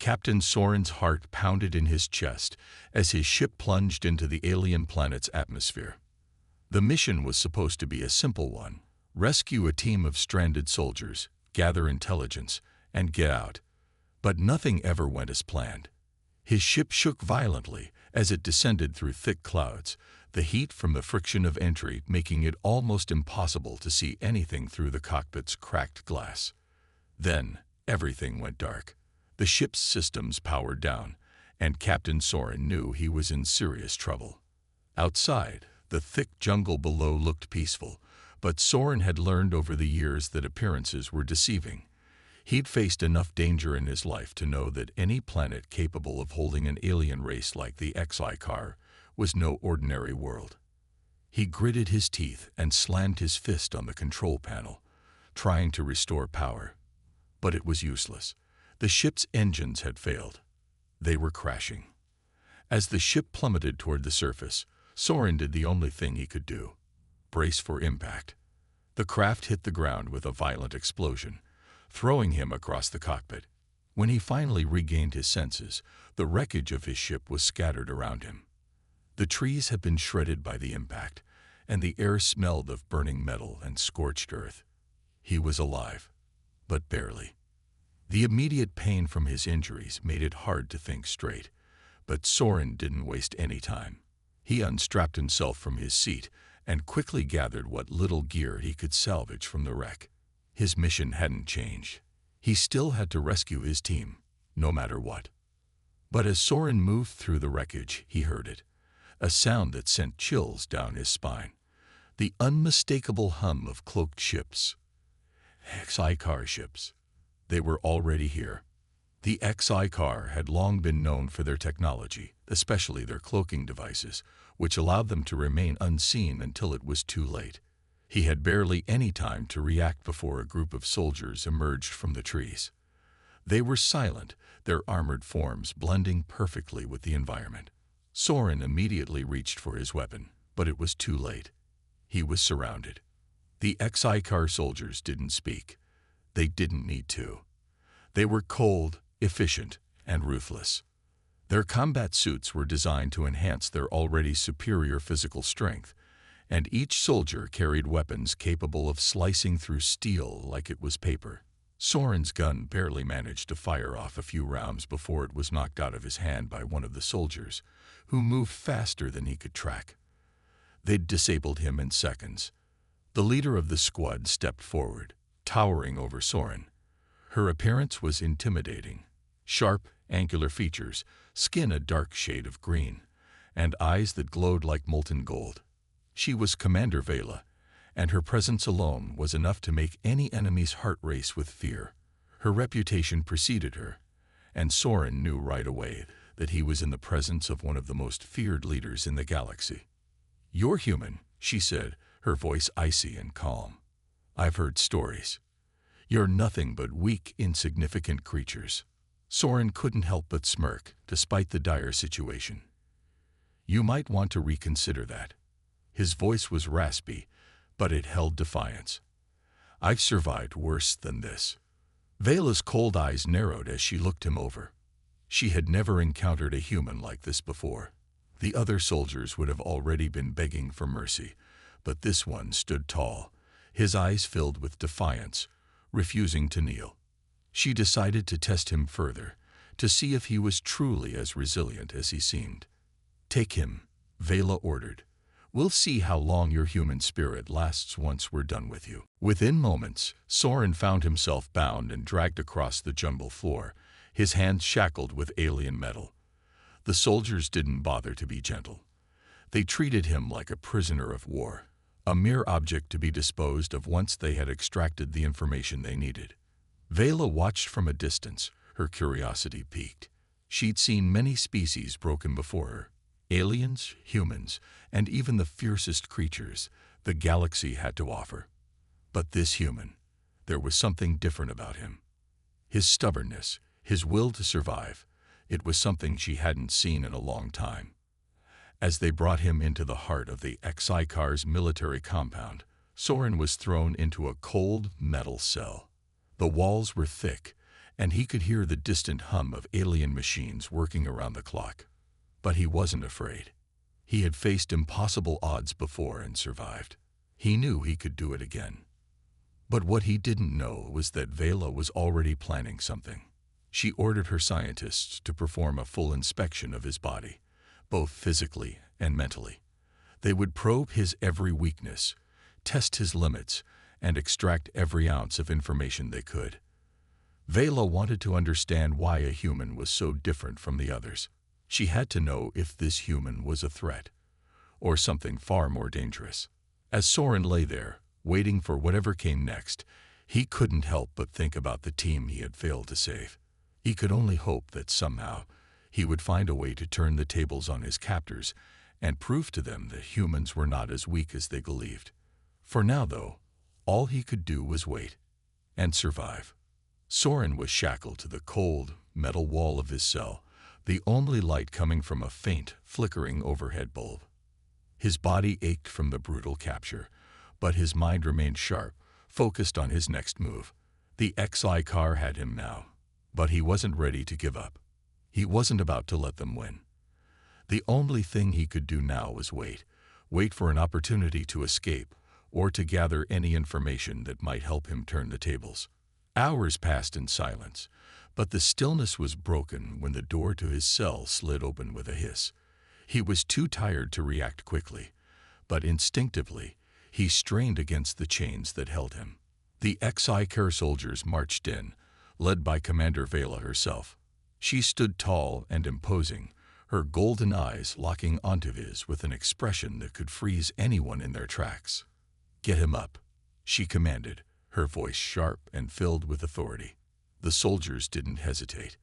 Captain Soren's heart pounded in his chest as his ship plunged into the alien planet's atmosphere. The mission was supposed to be a simple one: rescue a team of stranded soldiers, gather intelligence, and get out. But nothing ever went as planned. His ship shook violently as it descended through thick clouds, the heat from the friction of entry making it almost impossible to see anything through the cockpit's cracked glass. Then, everything went dark. The ship's systems powered down, and Captain Soren knew he was in serious trouble. Outside, the thick jungle below looked peaceful, but Soren had learned over the years that appearances were deceiving. He'd faced enough danger in his life to know that any planet capable of holding an alien race like the HFY was no ordinary world. He gritted his teeth and slammed his fist on the control panel, trying to restore power. But it was useless. The ship's engines had failed. They were crashing. As the ship plummeted toward the surface, Soren did the only thing he could do: brace for impact. The craft hit the ground with a violent explosion, throwing him across the cockpit. When he finally regained his senses, the wreckage of his ship was scattered around him. The trees had been shredded by the impact, and the air smelled of burning metal and scorched earth. He was alive, but barely. The immediate pain from his injuries made it hard to think straight, but Soren didn't waste any time. He unstrapped himself from his seat and quickly gathered what little gear he could salvage from the wreck. His mission hadn't changed. He still had to rescue his team, no matter what. But as Soren moved through the wreckage, he heard it, a sound that sent chills down his spine. The unmistakable hum of cloaked ships. Sci-Fi ships. They were already here. The Sci-Fi had long been known for their technology, especially their cloaking devices, which allowed them to remain unseen until it was too late. He had barely any time to react before a group of soldiers emerged from the trees. They were silent, their armored forms blending perfectly with the environment. Soren immediately reached for his weapon, but it was too late. He was surrounded. The Sci-Fi soldiers didn't speak. They didn't need to. They were cold, efficient, and ruthless. Their combat suits were designed to enhance their already superior physical strength, and each soldier carried weapons capable of slicing through steel like it was paper. Soren's gun barely managed to fire off a few rounds before it was knocked out of his hand by one of the soldiers, who moved faster than he could track. They'd disabled him in seconds. The leader of the squad stepped forward, towering over Soren. Her appearance was intimidating. Sharp, angular features, skin a dark shade of green, and eyes that glowed like molten gold. She was Commander Vela, and her presence alone was enough to make any enemy's heart race with fear. Her reputation preceded her, and Soren knew right away that he was in the presence of one of the most feared leaders in the galaxy. "You're human," she said, her voice icy and calm. "I've heard stories. You're nothing but weak, insignificant creatures." Soren couldn't help but smirk, despite the dire situation. "You might want to reconsider that." His voice was raspy, but it held defiance. "I've survived worse than this." Vela's cold eyes narrowed as she looked him over. She had never encountered a human like this before. The other soldiers would have already been begging for mercy, but this one stood tall, his eyes filled with defiance, refusing to kneel. She decided to test him further, to see if he was truly as resilient as he seemed. "Take him," Vela ordered. "We'll see how long your human spirit lasts once we're done with you." Within moments, Soren found himself bound and dragged across the jungle floor, his hands shackled with alien metal. The soldiers didn't bother to be gentle. They treated him like a prisoner of war, a mere object to be disposed of once they had extracted the information they needed. Vela watched from a distance, her curiosity piqued. She'd seen many species broken before her. Aliens, humans, and even the fiercest creatures the galaxy had to offer. But this human, there was something different about him. His stubbornness, his will to survive, it was something she hadn't seen in a long time. As they brought him into the heart of the Sci-Fi's military compound, Soren was thrown into a cold metal cell. The walls were thick, and he could hear the distant hum of alien machines working around the clock. But he wasn't afraid. He had faced impossible odds before and survived. He knew he could do it again. But what he didn't know was that Vela was already planning something. She ordered her scientists to perform a full inspection of his body, both physically and mentally. They would probe his every weakness, test his limits, and extract every ounce of information they could. Vela wanted to understand why a human was so different from the others. She had to know if this human was a threat, or something far more dangerous. As Soren lay there, waiting for whatever came next, he couldn't help but think about the team he had failed to save. He could only hope that somehow he would find a way to turn the tables on his captors and prove to them that humans were not as weak as they believed. For now, though, all he could do was wait and survive. Soren was shackled to the cold, metal wall of his cell, the only light coming from a faint, flickering overhead bulb. His body ached from the brutal capture, but his mind remained sharp, focused on his next move. The XI car had him now, but he wasn't ready to give up. He wasn't about to let them win. The only thing he could do now was wait for an opportunity to escape or to gather any information that might help him turn the tables. Hours passed in silence, but the stillness was broken when the door to his cell slid open with a hiss. He was too tired to react quickly, but instinctively, he strained against the chains that held him. The XI care soldiers marched in, led by Commander Vela herself. She stood tall and imposing, her golden eyes locking onto his with an expression that could freeze anyone in their tracks. "Get him up," she commanded, her voice sharp and filled with authority. The soldiers didn't hesitate.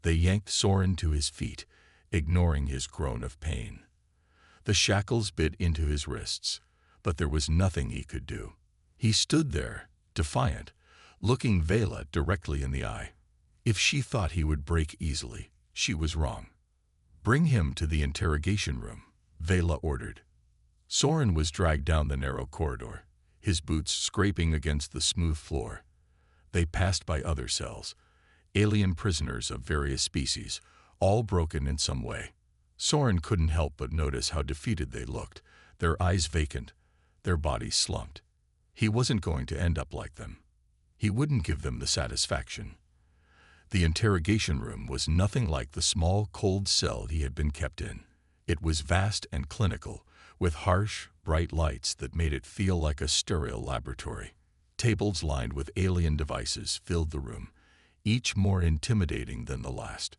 They yanked Soren to his feet, ignoring his groan of pain. The shackles bit into his wrists, but there was nothing he could do. He stood there, defiant, looking Vela directly in the eye. If she thought he would break easily, she was wrong. "Bring him to the interrogation room," Vela ordered. Soren was dragged down the narrow corridor, his boots scraping against the smooth floor. They passed by other cells, alien prisoners of various species, all broken in some way. Soren couldn't help but notice how defeated they looked, their eyes vacant, their bodies slumped. He wasn't going to end up like them. He wouldn't give them the satisfaction. The interrogation room was nothing like the small, cold cell he had been kept in. It was vast and clinical, with harsh, bright lights that made it feel like a sterile laboratory. Tables lined with alien devices filled the room, each more intimidating than the last.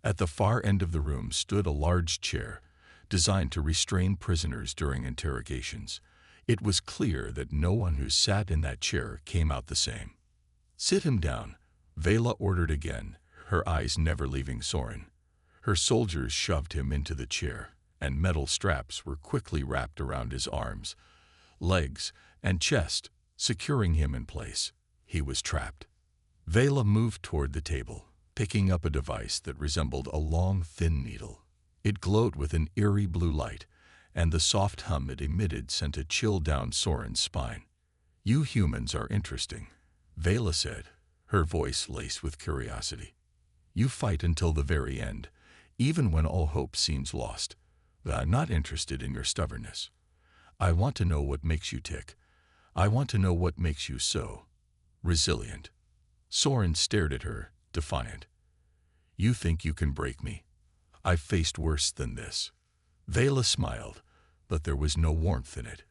At the far end of the room stood a large chair, designed to restrain prisoners during interrogations. It was clear that no one who sat in that chair came out the same. "Sit him down," Vela ordered again, her eyes never leaving Soren. Her soldiers shoved him into the chair, and metal straps were quickly wrapped around his arms, legs, and chest, securing him in place. He was trapped. Vela moved toward the table, picking up a device that resembled a long, thin needle. It glowed with an eerie blue light, and the soft hum it emitted sent a chill down Soren's spine. "You humans are interesting," Vela said, her voice laced with curiosity. "You fight until the very end, even when all hope seems lost. But I'm not interested in your stubbornness. I want to know what makes you tick. I want to know what makes you so resilient." Soren stared at her, defiant. "You think you can break me? I've faced worse than this." Vela smiled, but there was no warmth in it.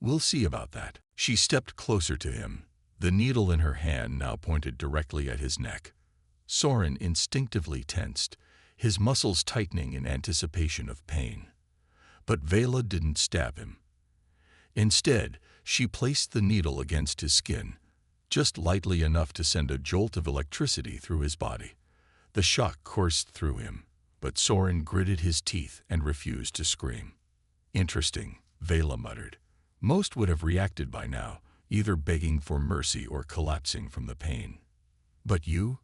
"We'll see about that." She stepped closer to him, the needle in her hand now pointed directly at his neck. Soren instinctively tensed, his muscles tightening in anticipation of pain. But Vela didn't stab him. Instead, she placed the needle against his skin, just lightly enough to send a jolt of electricity through his body. The shock coursed through him, but Soren gritted his teeth and refused to scream. "Interesting," Vela muttered. Most would have reacted by now, either begging for mercy or collapsing from the pain. "But you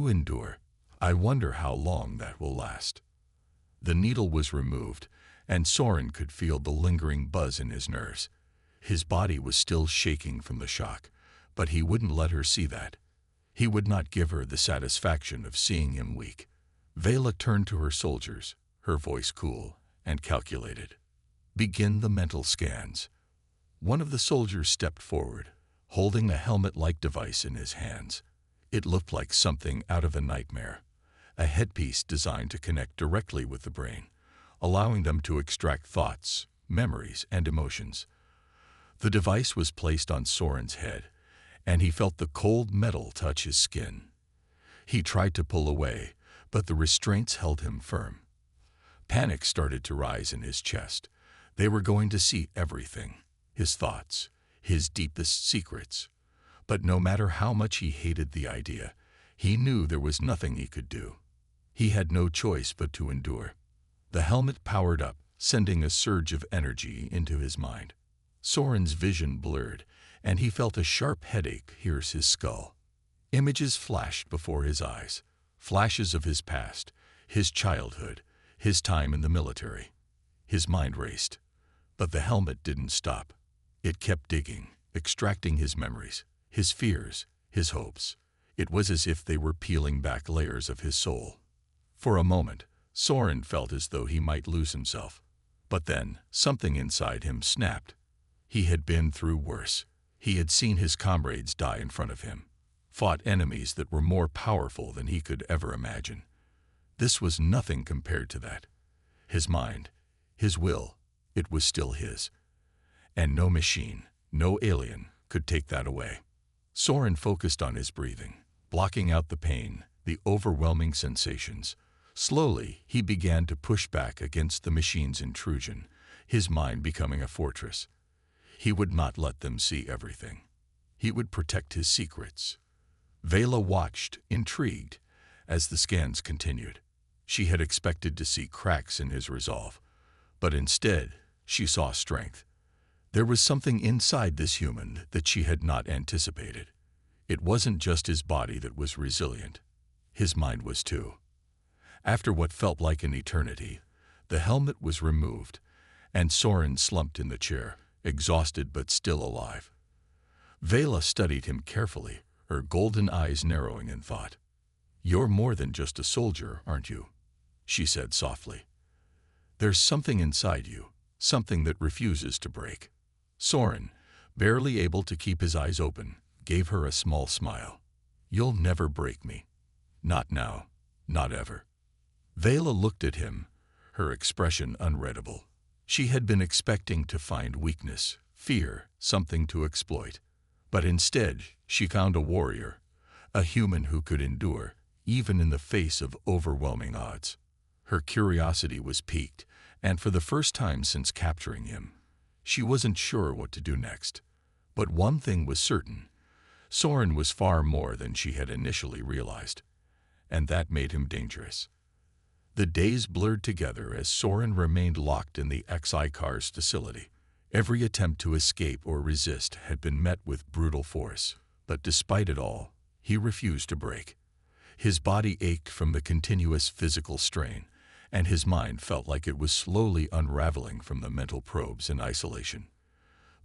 endure. I wonder how long that will last." The needle was removed, and Soren could feel the lingering buzz in his nerves. His body was still shaking from the shock, but he wouldn't let her see that. He would not give her the satisfaction of seeing him weak. Vela turned to her soldiers, her voice cool and calculated. "Begin the mental scans." One of the soldiers stepped forward, holding a helmet-like device in his hands. It looked like something out of a nightmare, a headpiece designed to connect directly with the brain, allowing them to extract thoughts, memories, and emotions. The device was placed on Soren's head, and he felt the cold metal touch his skin. He tried to pull away, but the restraints held him firm. Panic started to rise in his chest. They were going to see everything, his thoughts, his deepest secrets. But no matter how much he hated the idea, he knew there was nothing he could do. He had no choice but to endure. The helmet powered up, sending a surge of energy into his mind. Soren's vision blurred, and he felt a sharp headache pierce his skull. Images flashed before his eyes, flashes of his past, his childhood, his time in the military. His mind raced, but the helmet didn't stop. It kept digging, extracting his memories, his fears, his hopes. It was as if they were peeling back layers of his soul. For a moment, Soren felt as though he might lose himself. But then, something inside him snapped. He had been through worse. He had seen his comrades die in front of him, fought enemies that were more powerful than he could ever imagine. This was nothing compared to that. His mind, his will, it was still his. And no machine, no alien, could take that away. Soren focused on his breathing, blocking out the pain, the overwhelming sensations. Slowly, he began to push back against the machine's intrusion, his mind becoming a fortress. He would not let them see everything. He would protect his secrets. Vela watched, intrigued, as the scans continued. She had expected to see cracks in his resolve, but instead, she saw strength. There was something inside this human that she had not anticipated. It wasn't just his body that was resilient. His mind was too. After what felt like an eternity, the helmet was removed, and Soren slumped in the chair, exhausted but still alive. Vela studied him carefully, her golden eyes narrowing in thought. "You're more than just a soldier, aren't you?" she said softly. "There's something inside you, something that refuses to break." Soren, barely able to keep his eyes open, gave her a small smile. "You'll never break me. Not now, not ever." Vela looked at him, her expression unreadable. She had been expecting to find weakness, fear, something to exploit. But instead, she found a warrior, a human who could endure, even in the face of overwhelming odds. Her curiosity was piqued, and for the first time since capturing him, she wasn't sure what to do next. But one thing was certain: Soren was far more than she had initially realized, and that made him dangerous. The days blurred together as Soren remained locked in the HFY car's facility. Every attempt to escape or resist had been met with brutal force, but despite it all, he refused to break. His body ached from the continuous physical strain, and his mind felt like it was slowly unraveling from the mental probes in isolation.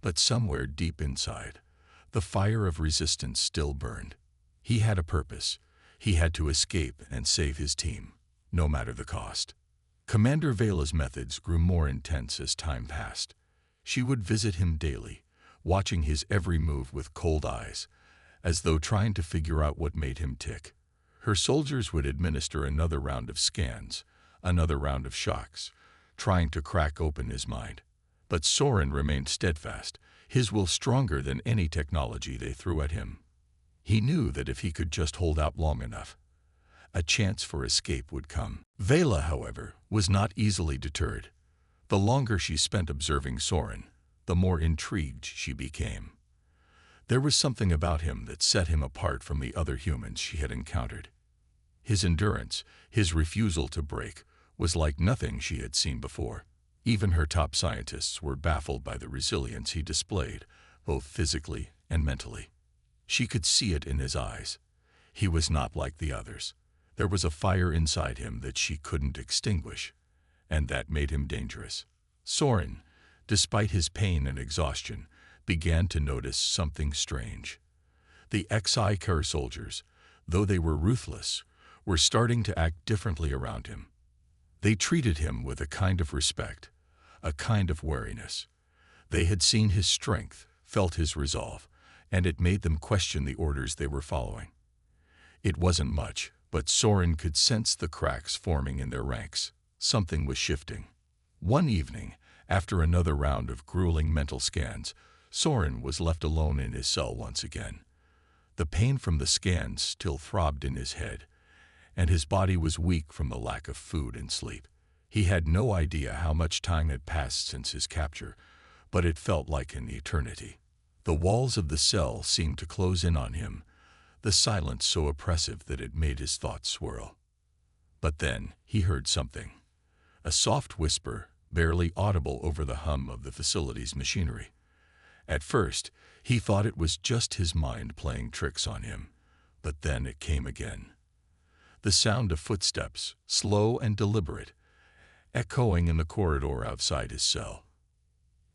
But somewhere deep inside, the fire of resistance still burned. He had a purpose. He had to escape and save his team, no matter the cost. Commander Vela's methods grew more intense as time passed. She would visit him daily, watching his every move with cold eyes, as though trying to figure out what made him tick. Her soldiers would administer another round of scans, another round of shocks, trying to crack open his mind. But Soren remained steadfast, his will stronger than any technology they threw at him. He knew that if he could just hold out long enough, a chance for escape would come. Vela, however, was not easily deterred. The longer she spent observing Soren, the more intrigued she became. There was something about him that set him apart from the other humans she had encountered. His endurance, his refusal to break, was like nothing she had seen before. Even her top scientists were baffled by the resilience he displayed, both physically and mentally. She could see it in his eyes. He was not like the others. There was a fire inside him that she couldn't extinguish, and that made him dangerous. Soren, despite his pain and exhaustion, began to notice something strange. The HFY soldiers, though they were ruthless, were starting to act differently around him. They treated him with a kind of respect, a kind of wariness. They had seen his strength, felt his resolve, and it made them question the orders they were following. It wasn't much, but Soren could sense the cracks forming in their ranks. Something was shifting. One evening, after another round of grueling mental scans, Soren was left alone in his cell once again. The pain from the scans still throbbed in his head, and his body was weak from the lack of food and sleep. He had no idea how much time had passed since his capture, but it felt like an eternity. The walls of the cell seemed to close in on him, the silence so oppressive that it made his thoughts swirl. But then he heard something. A soft whisper, barely audible over the hum of the facility's machinery. At first, he thought it was just his mind playing tricks on him, but then it came again. The sound of footsteps, slow and deliberate, echoing in the corridor outside his cell.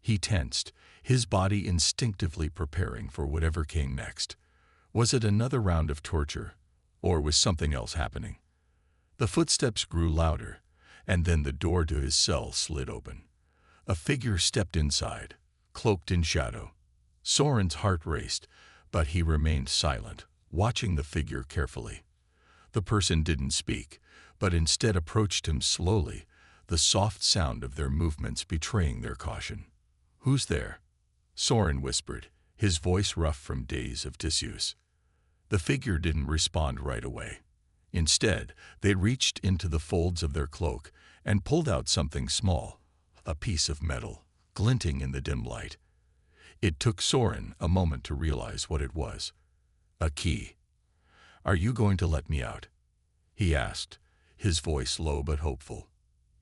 He tensed, his body instinctively preparing for whatever came next. Was it another round of torture, or was something else happening? The footsteps grew louder, and then the door to his cell slid open. A figure stepped inside, cloaked in shadow. Soren's heart raced, but he remained silent, watching the figure carefully. The person didn't speak, but instead approached him slowly, the soft sound of their movements betraying their caution. "Who's there?" Soren whispered, his voice rough from days of disuse. The figure didn't respond right away. Instead, they reached into the folds of their cloak and pulled out something small, a piece of metal, glinting in the dim light. It took Soren a moment to realize what it was. A key. "Are you going to let me out?" he asked, his voice low but hopeful.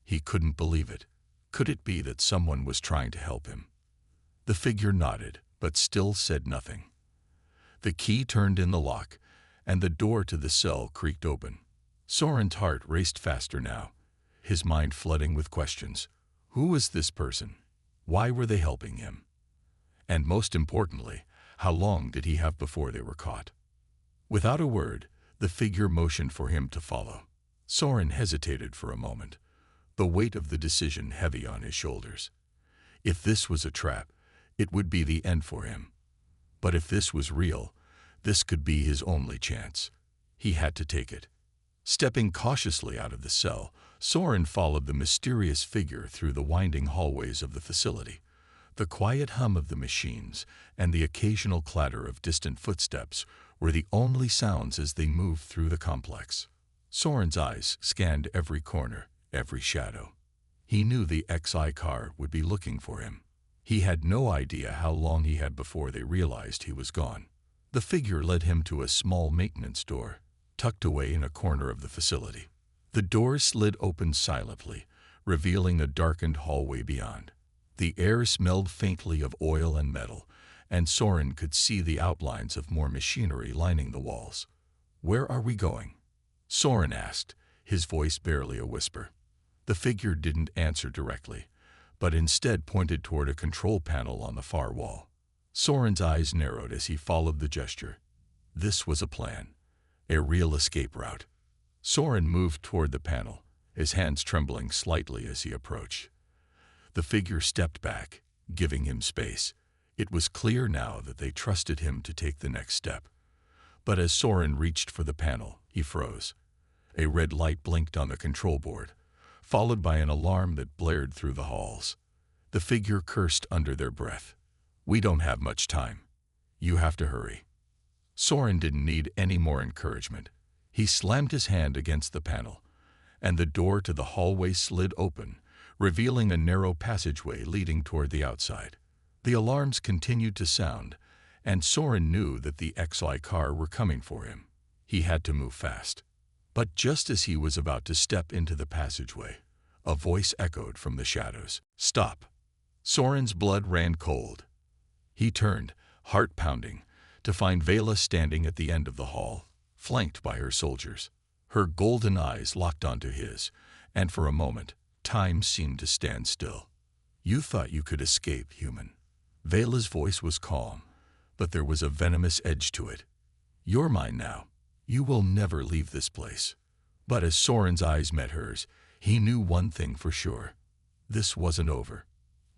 He couldn't believe it. Could it be that someone was trying to help him? The figure nodded, but still said nothing. The key turned in the lock, and the door to the cell creaked open. Soren's heart raced faster now, his mind flooding with questions. Who was this person? Why were they helping him? And most importantly, how long did he have before they were caught? Without a word, the figure motioned for him to follow. Soren hesitated for a moment, the weight of the decision heavy on his shoulders. If this was a trap, it would be the end for him. But if this was real, this could be his only chance. He had to take it. Stepping cautiously out of the cell, Soren followed the mysterious figure through the winding hallways of the facility. The quiet hum of the machines and the occasional clatter of distant footsteps were the only sounds as they moved through the complex. Soren's eyes scanned every corner, every shadow. He knew the HFY car would be looking for him. He had no idea how long he had before they realized he was gone. The figure led him to a small maintenance door, tucked away in a corner of the facility. The door slid open silently, revealing a darkened hallway beyond. The air smelled faintly of oil and metal, and Soren could see the outlines of more machinery lining the walls. "Where are we going?" Soren asked, his voice barely a whisper. The figure didn't answer directly, but instead pointed toward a control panel on the far wall. Soren's eyes narrowed as he followed the gesture. This was a plan, a real escape route. Soren moved toward the panel, his hands trembling slightly as he approached. The figure stepped back, giving him space. It was clear now that they trusted him to take the next step. But as Soren reached for the panel, he froze. A red light blinked on the control board, followed by an alarm that blared through the halls. The figure cursed under their breath. "We don't have much time. You have to hurry." Soren didn't need any more encouragement. He slammed his hand against the panel, and the door to the hallway slid open, revealing a narrow passageway leading toward the outside. The alarms continued to sound, and Soren knew that the HFY car were coming for him. He had to move fast. But just as he was about to step into the passageway, a voice echoed from the shadows. "Stop." Soren's blood ran cold. He turned, heart pounding, to find Vela standing at the end of the hall, flanked by her soldiers. Her golden eyes locked onto his, and for a moment, time seemed to stand still. "You thought you could escape, human." Vela's voice was calm, but there was a venomous edge to it. "You're mine now. You will never leave this place. But as Soren's eyes met hers, he knew one thing for sure. This wasn't over.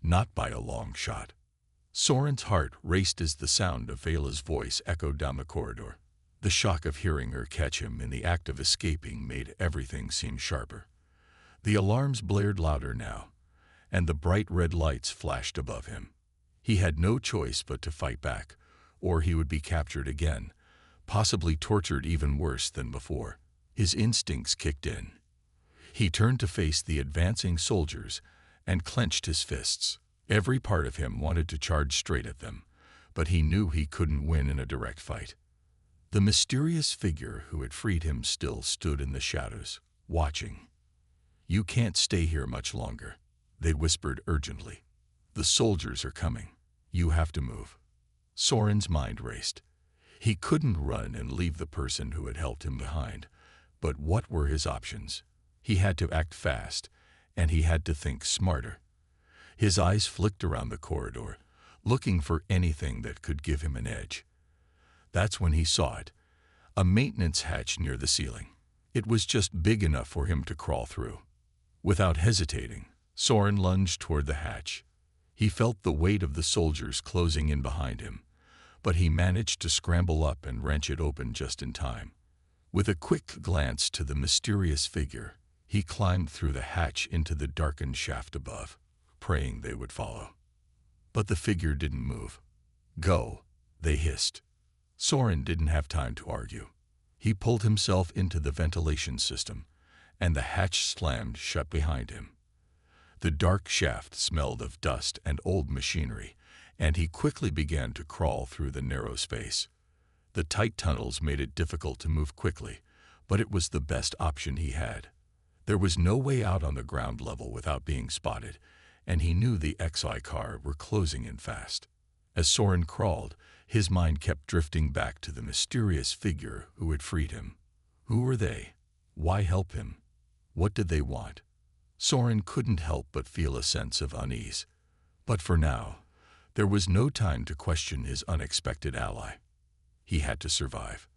Not by a long shot. Soren's heart raced as the sound of Vela's voice echoed down the corridor. The shock of hearing her catch him in the act of escaping made everything seem sharper. The alarms blared louder now, and the bright red lights flashed above him. He had no choice but to fight back, or he would be captured again, possibly tortured even worse than before. His instincts kicked in. He turned to face the advancing soldiers and clenched his fists. Every part of him wanted to charge straight at them, but he knew he couldn't win in a direct fight. The mysterious figure who had freed him still stood in the shadows, watching. "You can't stay here much longer," they whispered urgently. "The soldiers are coming. You have to move." Soren's mind raced. He couldn't run and leave the person who had helped him behind, but what were his options? He had to act fast, and he had to think smarter. His eyes flicked around the corridor, looking for anything that could give him an edge. That's when he saw it, a maintenance hatch near the ceiling. It was just big enough for him to crawl through. Without hesitating, Soren lunged toward the hatch. He felt the weight of the soldiers closing in behind him, but he managed to scramble up and wrench it open just in time. With a quick glance to the mysterious figure, he climbed through the hatch into the darkened shaft above, praying they would follow. But the figure didn't move. "Go," they hissed. Soren didn't have time to argue. He pulled himself into the ventilation system, and the hatch slammed shut behind him. The dark shaft smelled of dust and old machinery, and he quickly began to crawl through the narrow space. The tight tunnels made it difficult to move quickly, but it was the best option he had. There was no way out on the ground level without being spotted, and he knew the HFY car were closing in fast. As Soren crawled, his mind kept drifting back to the mysterious figure who had freed him. Who were they? Why help him? What did they want? Soren couldn't help but feel a sense of unease. But for now, there was no time to question his unexpected ally. He had to survive.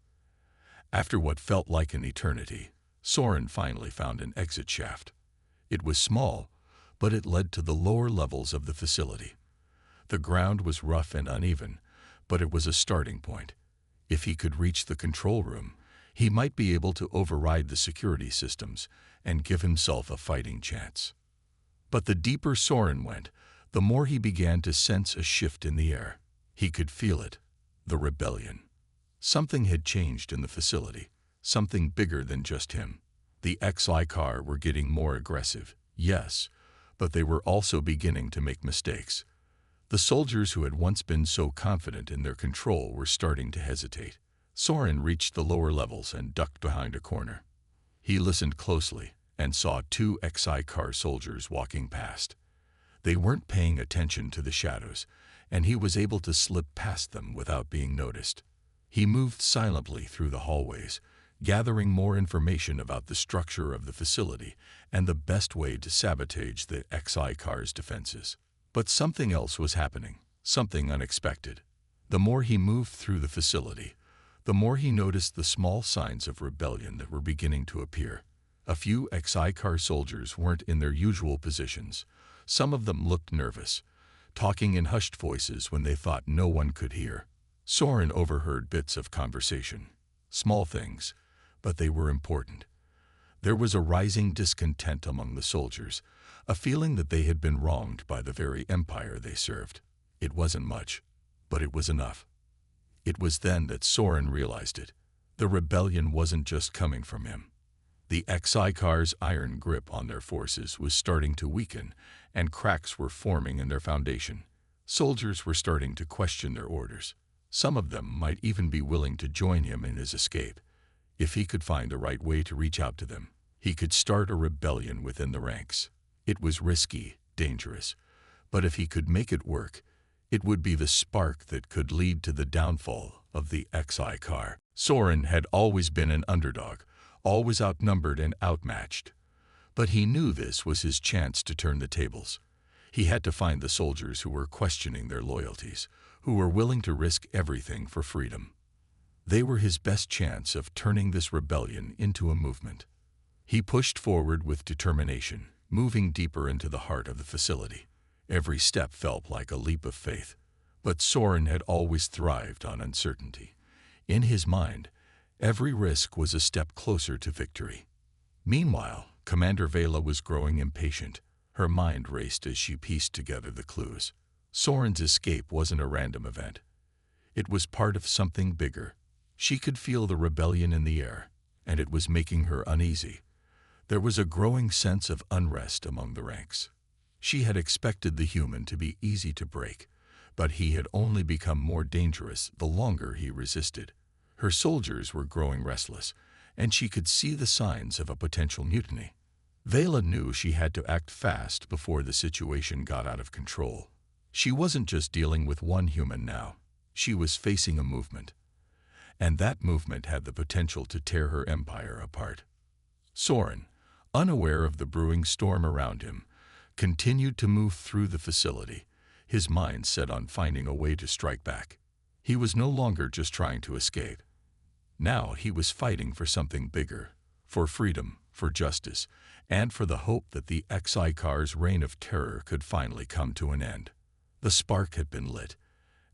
After what felt like an eternity, Soren finally found an exit shaft. It was small, but it led to the lower levels of the facility. The ground was rough and uneven, but it was a starting point. If he could reach the control room, he might be able to override the security systems and give himself a fighting chance. But the deeper Soren went, the more he began to sense a shift in the air. He could feel it, the rebellion. Something had changed in the facility, something bigger than just him. The HFY car were getting more aggressive, yes, but they were also beginning to make mistakes. The soldiers who had once been so confident in their control were starting to hesitate. Soren reached the lower levels and ducked behind a corner. He listened closely and saw 2 HFY car soldiers walking past. They weren't paying attention to the shadows, and he was able to slip past them without being noticed. He moved silently through the hallways, gathering more information about the structure of the facility and the best way to sabotage the HFY car's defenses. But something else was happening, something unexpected. The more he moved through the facility, the more he noticed the small signs of rebellion that were beginning to appear. A few HFY car soldiers weren't in their usual positions. Some of them looked nervous, talking in hushed voices when they thought no one could hear. Soren overheard bits of conversation. Small things, but they were important. There was a rising discontent among the soldiers, a feeling that they had been wronged by the very empire they served. It wasn't much, but it was enough. It was then that Soren realized it. The rebellion wasn't just coming from him. The HFY car's iron grip on their forces was starting to weaken, and cracks were forming in their foundation. Soldiers were starting to question their orders. Some of them might even be willing to join him in his escape. If he could find the right way to reach out to them, he could start a rebellion within the ranks. It was risky, dangerous, but if he could make it work, it would be the spark that could lead to the downfall of the HFY car. Soren had always been an underdog, always outnumbered and outmatched. But he knew this was his chance to turn the tables. He had to find the soldiers who were questioning their loyalties, who were willing to risk everything for freedom. They were his best chance of turning this rebellion into a movement. He pushed forward with determination, moving deeper into the heart of the facility. Every step felt like a leap of faith, but Soren had always thrived on uncertainty. In his mind, every risk was a step closer to victory. Meanwhile, Commander Vela was growing impatient. Her mind raced as she pieced together the clues. Soren's escape wasn't a random event. It was part of something bigger. She could feel the rebellion in the air, and it was making her uneasy. There was a growing sense of unrest among the ranks. She had expected the human to be easy to break, but he had only become more dangerous the longer he resisted. Her soldiers were growing restless, and she could see the signs of a potential mutiny. Vela knew she had to act fast before the situation got out of control. She wasn't just dealing with one human now. She was facing a movement, and that movement had the potential to tear her empire apart. Soren, unaware of the brewing storm around him, continued to move through the facility, his mind set on finding a way to strike back. He was no longer just trying to escape. Now he was fighting for something bigger, for freedom, for justice, and for the hope that the HFY's reign of terror could finally come to an end. The spark had been lit,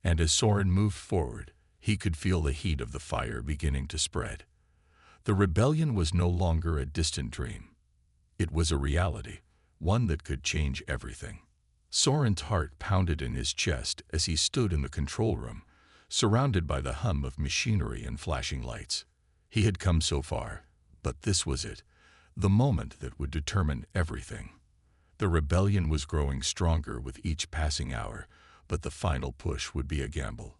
and as Soren moved forward, he could feel the heat of the fire beginning to spread. The rebellion was no longer a distant dream. It was a reality, one that could change everything. Soren's heart pounded in his chest as he stood in the control room, surrounded by the hum of machinery and flashing lights. He had come so far, but this was it, the moment that would determine everything. The rebellion was growing stronger with each passing hour, but the final push would be a gamble.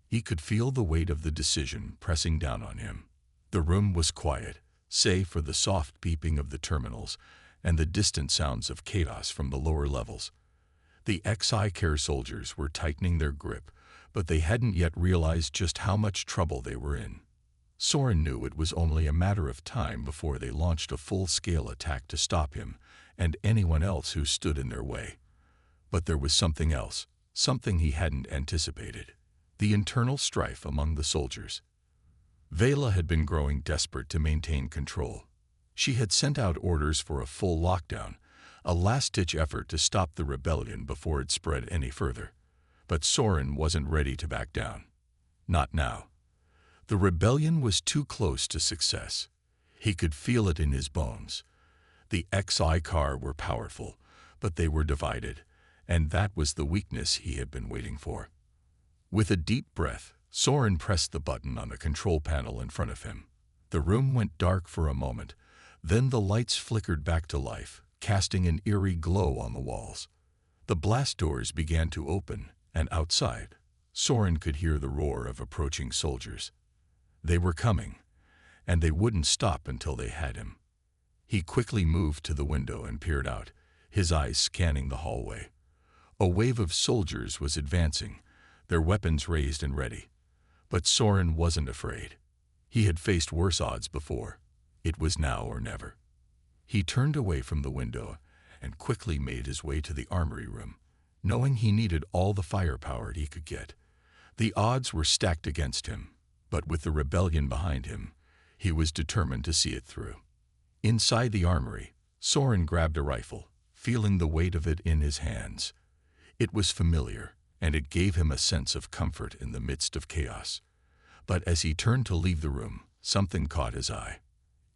He could feel the weight of the decision pressing down on him. The room was quiet, save for the soft beeping of the terminals and the distant sounds of chaos from the lower levels. The HFY soldiers were tightening their grip, but they hadn't yet realized just how much trouble they were in. Soren knew it was only a matter of time before they launched a full-scale attack to stop him and anyone else who stood in their way. But there was something else, something he hadn't anticipated: the internal strife among the soldiers. Vela had been growing desperate to maintain control. She had sent out orders for a full lockdown, a last-ditch effort to stop the rebellion before it spread any further. But Soren wasn't ready to back down. Not now. The rebellion was too close to success. He could feel it in his bones. The HFY were powerful, but they were divided, and that was the weakness he had been waiting for. With a deep breath, Soren pressed the button on the control panel in front of him. The room went dark for a moment, then the lights flickered back to life, casting an eerie glow on the walls. The blast doors began to open, and outside, Soren could hear the roar of approaching soldiers. They were coming, and they wouldn't stop until they had him. He quickly moved to the window and peered out, his eyes scanning the hallway. A wave of soldiers was advancing, their weapons raised and ready. But Soren wasn't afraid. He had faced worse odds before. It was now or never. He turned away from the window and quickly made his way to the armory room, knowing he needed all the firepower he could get. The odds were stacked against him, but with the rebellion behind him, he was determined to see it through. Inside the armory, Soren grabbed a rifle, feeling the weight of it in his hands. It was familiar, and it gave him a sense of comfort in the midst of chaos. But as he turned to leave the room, something caught his eye.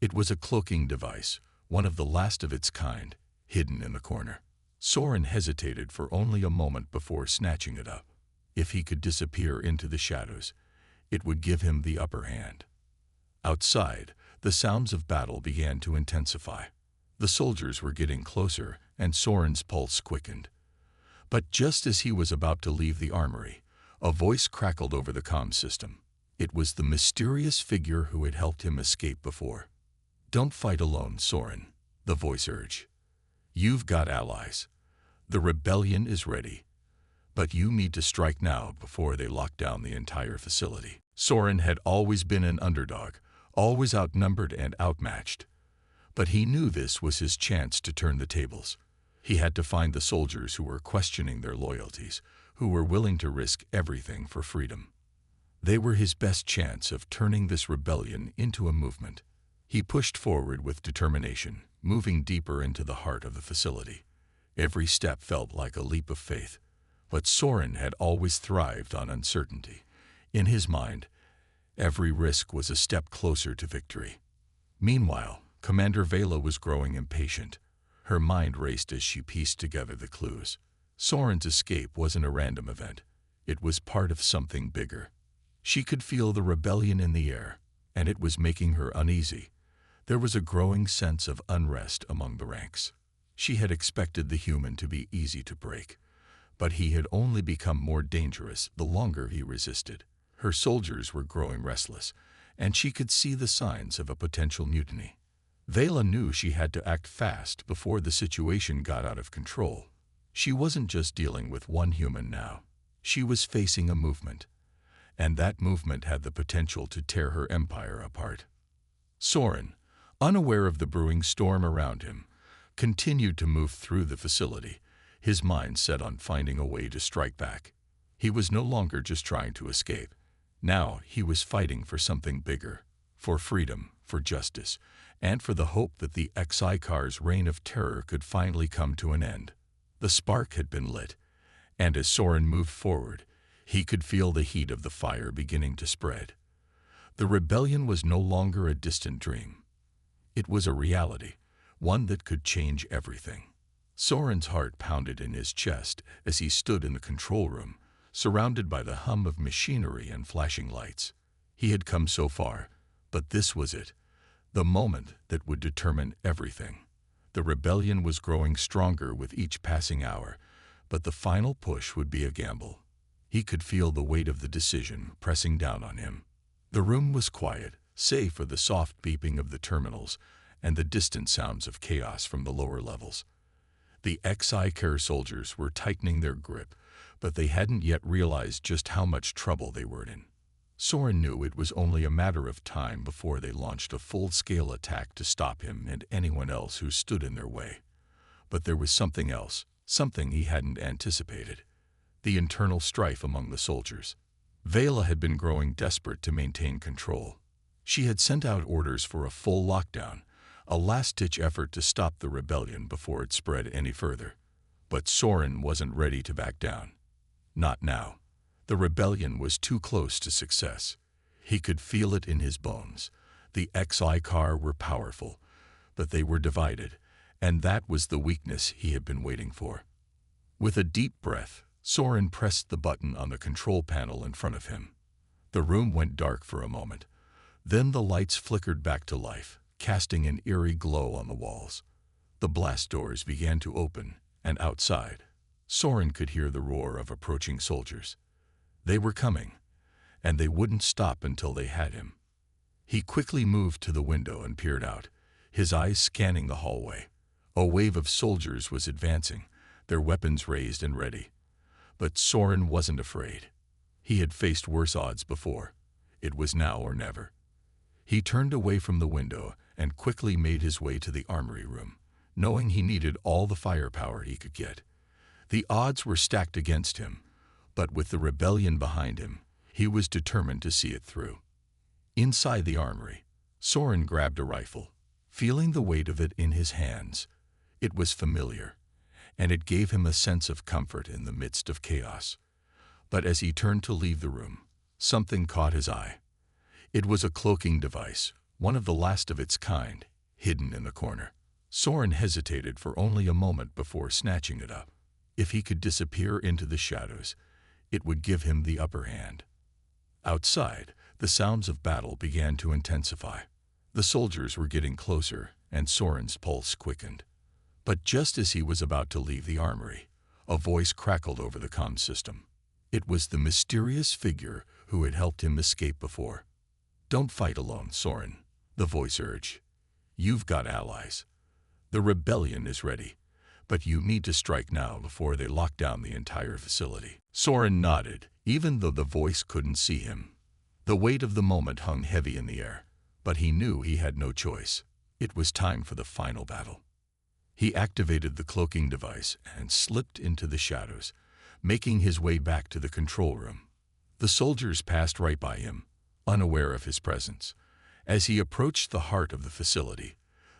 It was a cloaking device, one of the last of its kind, hidden in the corner. Soren hesitated for only a moment before snatching it up. If he could disappear into the shadows, it would give him the upper hand. Outside, the sounds of battle began to intensify. The soldiers were getting closer, and Soren's pulse quickened. But just as he was about to leave the armory, a voice crackled over the comm system. It was the mysterious figure who had helped him escape before. "Don't fight alone, Soren," the voice urged. "You've got allies. The rebellion is ready. But you need to strike now before they lock down the entire facility." Soren had always been an underdog, always outnumbered and outmatched. But he knew this was his chance to turn the tables. He had to find the soldiers who were questioning their loyalties, who were willing to risk everything for freedom. They were his best chance of turning this rebellion into a movement. He pushed forward with determination, moving deeper into the heart of the facility. Every step felt like a leap of faith, but Soren had always thrived on uncertainty. In his mind, every risk was a step closer to victory. Meanwhile, Commander Vela was growing impatient. Her mind raced as she pieced together the clues. Soren's escape wasn't a random event. It was part of something bigger. She could feel the rebellion in the air, and it was making her uneasy. There was a growing sense of unrest among the ranks. She had expected the human to be easy to break, but he had only become more dangerous the longer he resisted. Her soldiers were growing restless, and she could see the signs of a potential mutiny. Vela knew she had to act fast before the situation got out of control. She wasn't just dealing with one human now. She was facing a movement, and that movement had the potential to tear her empire apart. Soren, unaware of the brewing storm around him, continued to move through the facility, his mind set on finding a way to strike back. He was no longer just trying to escape. Now he was fighting for something bigger, for freedom, for justice, and for the hope that the HFY's reign of terror could finally come to an end. The spark had been lit, and as Soren moved forward, he could feel the heat of the fire beginning to spread. The rebellion was no longer a distant dream. It was a reality, one that could change everything. Soren's heart pounded in his chest as he stood in the control room, surrounded by the hum of machinery and flashing lights. He had come so far, but this was it, the moment that would determine everything. The rebellion was growing stronger with each passing hour, but the final push would be a gamble. He could feel the weight of the decision pressing down on him. The room was quiet, save for the soft beeping of the terminals and the distant sounds of chaos from the lower levels. The HFY soldiers were tightening their grip, but they hadn't yet realized just how much trouble they were in. Soren knew it was only a matter of time before they launched a full-scale attack to stop him and anyone else who stood in their way. But there was something else, something he hadn't anticipated: the internal strife among the soldiers. Vela had been growing desperate to maintain control. She had sent out orders for a full lockdown, a last-ditch effort to stop the rebellion before it spread any further. But Soren wasn't ready to back down. Not now. The rebellion was too close to success. He could feel it in his bones. The HFY were powerful, but they were divided, and that was the weakness he had been waiting for. With a deep breath, Soren pressed the button on the control panel in front of him. The room went dark for a moment. Then the lights flickered back to life, casting an eerie glow on the walls. The blast doors began to open, and outside, Soren could hear the roar of approaching soldiers. They were coming, and they wouldn't stop until they had him. He quickly moved to the window and peered out, his eyes scanning the hallway. A wave of soldiers was advancing, their weapons raised and ready. But Soren wasn't afraid. He had faced worse odds before. It was now or never. He turned away from the window and quickly made his way to the armory room, knowing he needed all the firepower he could get. The odds were stacked against him, but with the rebellion behind him, he was determined to see it through. Inside the armory, Soren grabbed a rifle, feeling the weight of it in his hands. It was familiar, and it gave him a sense of comfort in the midst of chaos. But as he turned to leave the room, something caught his eye. It was a cloaking device, one of the last of its kind, hidden in the corner. Soren hesitated for only a moment before snatching it up. If he could disappear into the shadows, it would give him the upper hand. Outside, the sounds of battle began to intensify. The soldiers were getting closer, and Soren's pulse quickened. But just as he was about to leave the armory, a voice crackled over the comm system. It was the mysterious figure who had helped him escape before. "Don't fight alone, Soren," the voice urged. "You've got allies. The rebellion is ready, but you need to strike now before they lock down the entire facility." Soren nodded, even though the voice couldn't see him. The weight of the moment hung heavy in the air, but he knew he had no choice. It was time for the final battle. He activated the cloaking device and slipped into the shadows, making his way back to the control room. The soldiers passed right by him, unaware of his presence. As he approached the heart of the facility,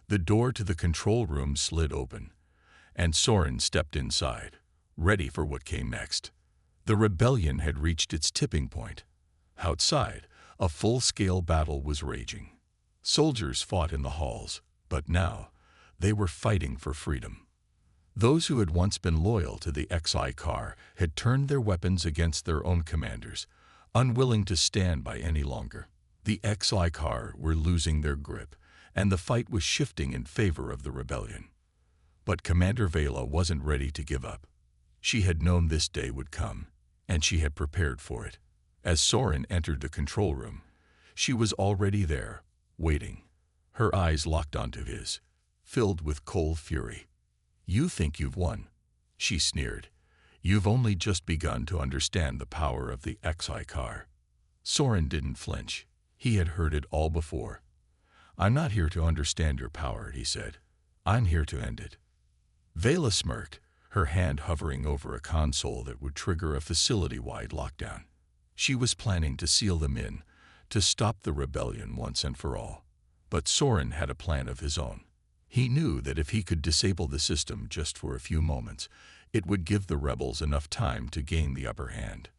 the door to the control room slid open, and Soren stepped inside, ready for what came next. The rebellion had reached its tipping point. Outside, a full-scale battle was raging. Soldiers fought in the halls, but now they were fighting for freedom. Those who had once been loyal to the HFY had turned their weapons against their own commanders, unwilling to stand by any longer. The HFY were losing their grip, and the fight was shifting in favor of the rebellion. But Commander Vela wasn't ready to give up. She had known this day would come, and she had prepared for it. As Soren entered the control room, she was already there, waiting. Her eyes locked onto his, filled with cold fury. "You think you've won," she sneered. "You've only just begun to understand the power of the HFY." Soren didn't flinch. He had heard it all before. "I'm not here to understand your power," he said. "I'm here to end it." Vela smirked, her hand hovering over a console that would trigger a facility-wide lockdown. She was planning to seal them in, to stop the rebellion once and for all. But Soren had a plan of his own. He knew that if he could disable the system just for a few moments, it would give the rebels enough time to gain the upper hand.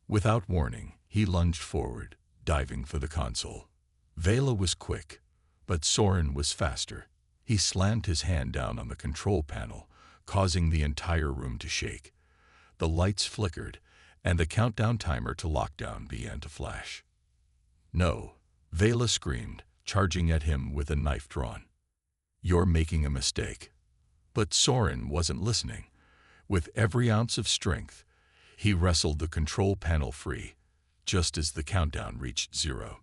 Without warning, he lunged forward, diving for the console. Vela was quick, but Soren was faster. He slammed his hand down on the control panel, causing the entire room to shake. The lights flickered, and the countdown timer to lockdown began to flash. "No," Vela screamed, charging at him with a knife drawn. "You're making a mistake." But Soren wasn't listening. With every ounce of strength, he wrestled the control panel free, just as the countdown reached 0.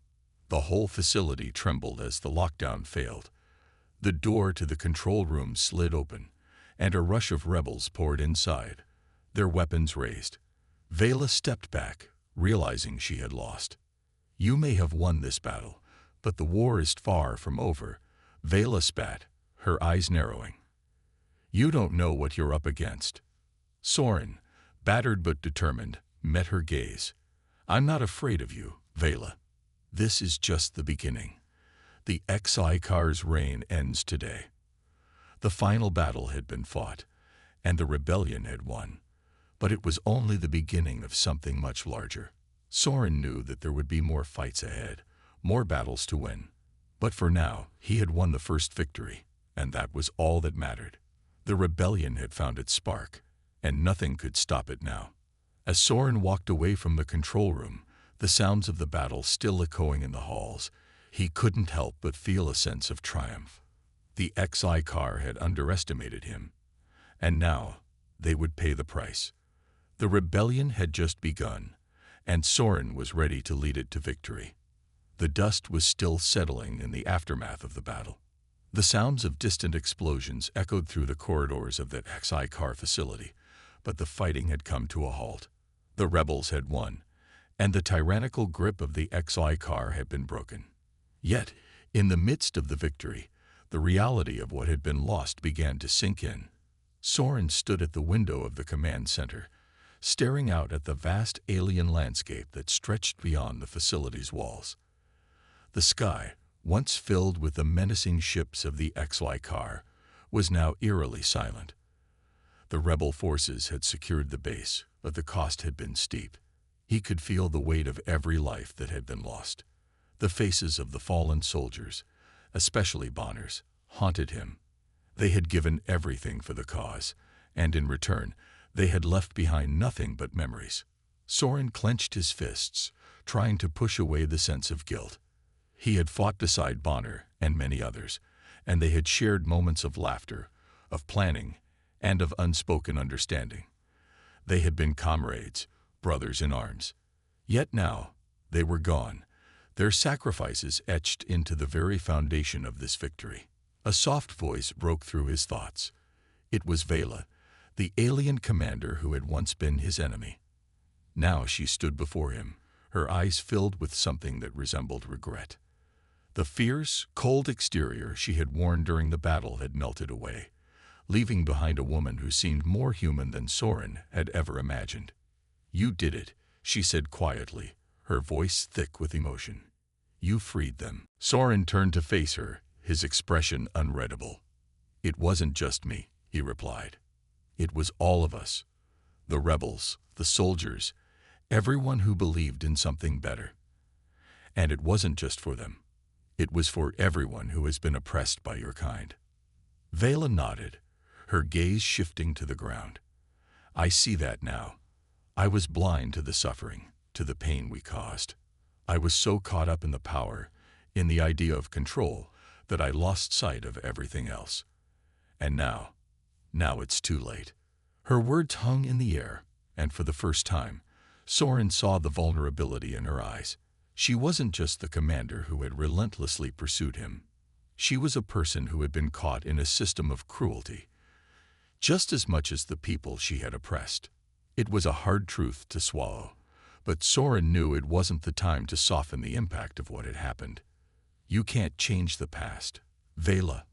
The whole facility trembled as the lockdown failed. The door to the control room slid open, and a rush of rebels poured inside, their weapons raised. Vela stepped back, realizing she had lost. "You may have won this battle, but the war is far from over," Vela spat, her eyes narrowing. "You don't know what you're up against." Soren, battered but determined, met her gaze. "I'm not afraid of you, Vela. This is just the beginning. The HFY's reign ends today." The final battle had been fought, and the rebellion had won. But it was only the beginning of something much larger. Soren knew that there would be more fights ahead, more battles to win. But for now, he had won the first victory, and that was all that mattered. The rebellion had found its spark, and nothing could stop it now. As Soren walked away from the control room, the sounds of the battle still echoing in the halls, he couldn't help but feel a sense of triumph. The HFY had underestimated him, and now they would pay the price. The rebellion had just begun, and Soren was ready to lead it to victory. The dust was still settling in the aftermath of the battle. The sounds of distant explosions echoed through the corridors of the HFY facility, but the fighting had come to a halt. The rebels had won, and the tyrannical grip of the HFY had been broken. Yet, in the midst of the victory, the reality of what had been lost began to sink in. Soren stood at the window of the command center, staring out at the vast alien landscape that stretched beyond the facility's walls. The sky, once filled with the menacing ships of the HFY, was now eerily silent. The rebel forces had secured the base, but the cost had been steep. He could feel the weight of every life that had been lost. The faces of the fallen soldiers, especially Bonner's, haunted him. They had given everything for the cause, and in return, they had left behind nothing but memories. Soren clenched his fists, trying to push away the sense of guilt. He had fought beside Bonner and many others, and they had shared moments of laughter, of planning, and of unspoken understanding. They had been comrades, brothers in arms. Yet now, they were gone, their sacrifices etched into the very foundation of this victory. A soft voice broke through his thoughts. It was Vela, the alien commander who had once been his enemy. Now she stood before him, her eyes filled with something that resembled regret. The fierce, cold exterior she had worn during the battle had melted away, leaving behind a woman who seemed more human than Soren had ever imagined. "You did it," she said quietly, her voice thick with emotion. You freed them. Soren turned to face her, his expression unreadable. It wasn't just me, he replied. It was all of us. The rebels, the soldiers, everyone who believed in something better. And it wasn't just for them. It was for everyone who has been oppressed by your kind. Vela nodded, her gaze shifting to the ground. I see that now. I was blind to the suffering, to the pain we caused. I was so caught up in the power, in the idea of control, that I lost sight of everything else. And now it's too late. Her words hung in the air, and for the first time, Soren saw the vulnerability in her eyes. She wasn't just the commander who had relentlessly pursued him. She was a person who had been caught in a system of cruelty, just as much as the people she had oppressed. It was a hard truth to swallow, but Soren knew it wasn't the time to soften the impact of what had happened. You can't change the past, Vela,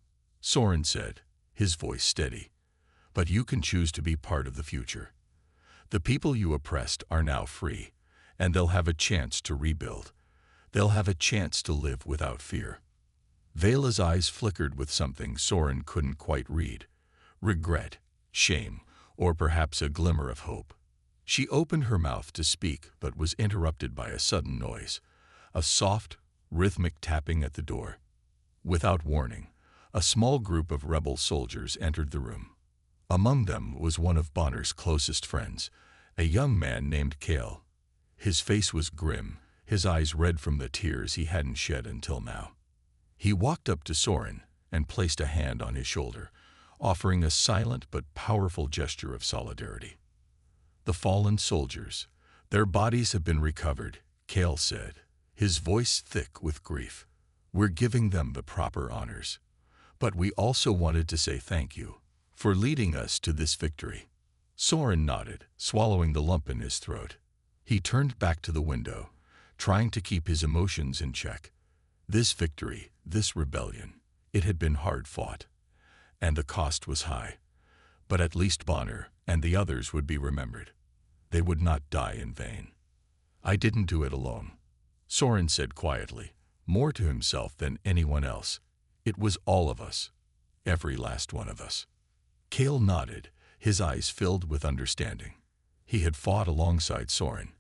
Soren said, his voice steady. But you can choose to be part of the future. The people you oppressed are now free, and they'll have a chance to rebuild. They'll have a chance to live without fear. Vela's eyes flickered with something Soren couldn't quite read. Regret, shame, or perhaps a glimmer of hope. She opened her mouth to speak, but was interrupted by a sudden noise, a soft, rhythmic tapping at the door. Without warning, a small group of rebel soldiers entered the room. Among them was one of Bonner's closest friends, a young man named Kale. His face was grim, his eyes red from the tears he hadn't shed until now. He walked up to Soren and placed a hand on his shoulder, offering a silent but powerful gesture of solidarity. The fallen soldiers, their bodies have been recovered, Kale said, his voice thick with grief. We're giving them the proper honors. But we also wanted to say thank you for leading us to this victory. Soren nodded, swallowing the lump in his throat. He turned back to the window, trying to keep his emotions in check. This victory, this rebellion, it had been hard fought, and the cost was high. But at least Bonner and the others would be remembered. They would not die in vain. I didn't do it alone, Soren said quietly, more to himself than anyone else. It was all of us, every last one of us. Kale nodded, his eyes filled with understanding. He had fought alongside Soren,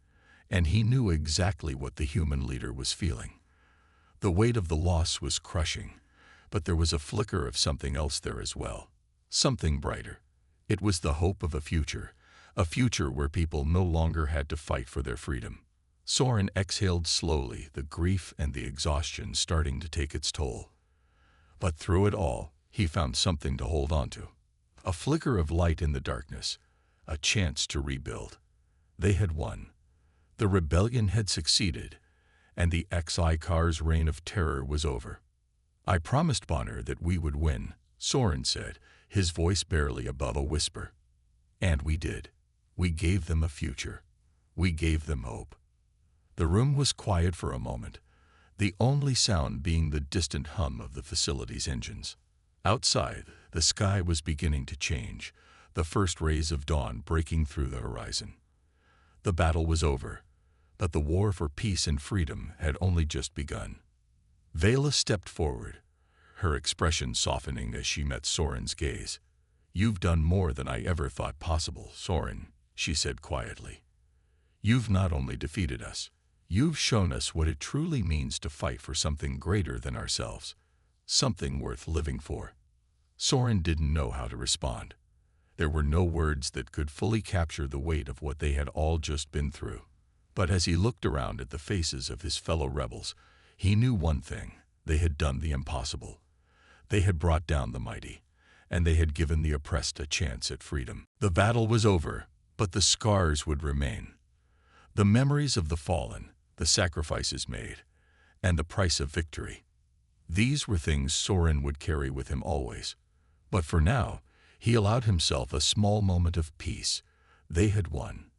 and he knew exactly what the human leader was feeling. The weight of the loss was crushing, but there was a flicker of something else there as well, something brighter. It was the hope of a future where people no longer had to fight for their freedom. Soren exhaled slowly, the grief and the exhaustion starting to take its toll. But through it all, he found something to hold on to. A flicker of light in the darkness, a chance to rebuild. They had won. The rebellion had succeeded, and the HFY's reign of terror was over. I promised Bonner that we would win, Soren said, his voice barely above a whisper. And we did. We gave them a future. We gave them hope. The room was quiet for a moment, the only sound being the distant hum of the facility's engines. Outside, the sky was beginning to change, the first rays of dawn breaking through the horizon. The battle was over, but the war for peace and freedom had only just begun. Vela stepped forward, her expression softening as she met Soren's gaze. You've done more than I ever thought possible, Soren, she said quietly. You've not only defeated us, you've shown us what it truly means to fight for something greater than ourselves, something worth living for. Soren didn't know how to respond. There were no words that could fully capture the weight of what they had all just been through. But as he looked around at the faces of his fellow rebels, he knew one thing: they had done the impossible. They had brought down the mighty, and they had given the oppressed a chance at freedom. The battle was over, but the scars would remain. The memories of the fallen, the sacrifices made, and the price of victory. These were things Soren would carry with him always. But for now, he allowed himself a small moment of peace. They had won.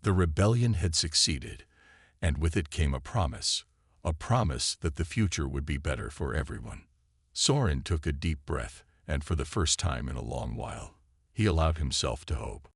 The rebellion had succeeded, and with it came a promise that the future would be better for everyone. Soren took a deep breath, and for the first time in a long while, he allowed himself to hope.